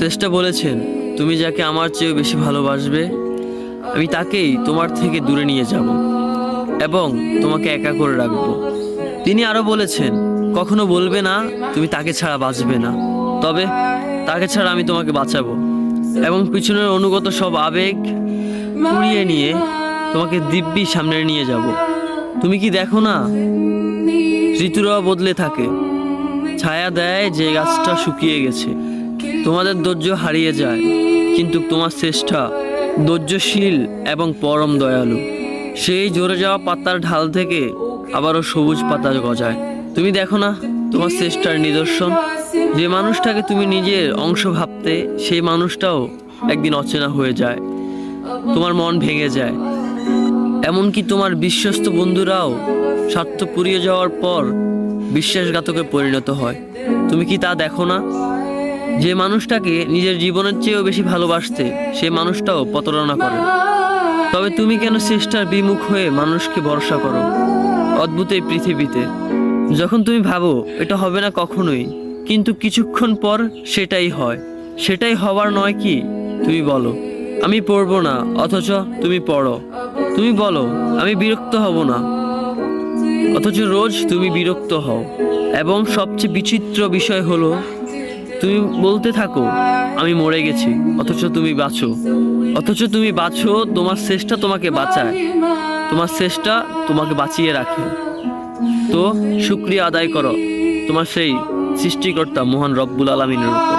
শ্রেষ্ঠ বলেছেন, তুমি যাকে আমার চেয়েও বেশি ভালোবাসবে আমি তাকেই তোমার থেকে দূরে নিয়ে যাব এবং তোমাকে একা করে রাখবো। তিনি আরো বলেছেন, কখনো বলবে না তুমি তাকে ছাড়া বাঁচবে না, তবে তাকে ছাড়া আমি তোমাকে বাঁচাবো এবং পিছনের অনুগত সব আবেগ কুড়িয়ে নিয়ে তোমাকে দিব্যি সামনে নিয়ে যাব। তুমি কি দেখো না, ঋতুরাও বদলে থাকে, ছায়া দেয় যে গাছটা শুকিয়ে গেছে। তোমাদের ধৈর্য হারিয়ে যায়, কিন্তু তোমার শ্রেষ্ঠা ধৈর্যশীল এবং পরম দয়ালু। সেই ঝরে যাওয়া পাতার ঢাল থেকে আবারও সবুজ পাতা গজায়। তুমি দেখো না তোমার শ্রেষ্ঠার নিদর্শন, যে মানুষটাকে তুমি নিজের অংশ ভাবতে সেই মানুষটাও একদিন অচেনা হয়ে যায়, তোমার মন ভেঙে যায়। এমনকি তোমার বিশ্বস্ত বন্ধুরাও স্বার্থ পুড়িয়ে যাওয়ার পর বিশ্বাসঘাতকে পরিণত হয়। তুমি কি তা দেখো না? যে মানুষটাকে নিজের জীবনের চেয়েও বেশি ভালোবাসতে সেই মানুষটাও প্রতারণা করে। তবে তুমি কেন চেষ্টার বিমুখ হয়ে মানুষকে ভরসা করো? অদ্ভুত এই পৃথিবীতে, যখন তুমি ভাবো এটা হবে না কখনোই, কিন্তু কিছুক্ষণ পর সেটাই হয়। সেটাই হবার নয় কি? তুমি বলো আমি পড়বো না, অথচ তুমি পড়ো। তুমি বলো আমি বিরক্ত হব না, অথচ রোজ তুমি বিরক্ত হও। এবং সবচেয়ে বিচিত্র বিষয় হলো, তুমি বলতে থাকো আমি মরে গেছি, অথচ তুমি বাঁচো। তোমার চেষ্টা তোমাকে বাঁচায়, তোমার চেষ্টা তোমাকে বাঁচিয়ে রাখে। তো শুকরিয়া আদায় করো তোমার সেই সৃষ্টিকর্তা মহান রব্বুল আলামিনের উপর।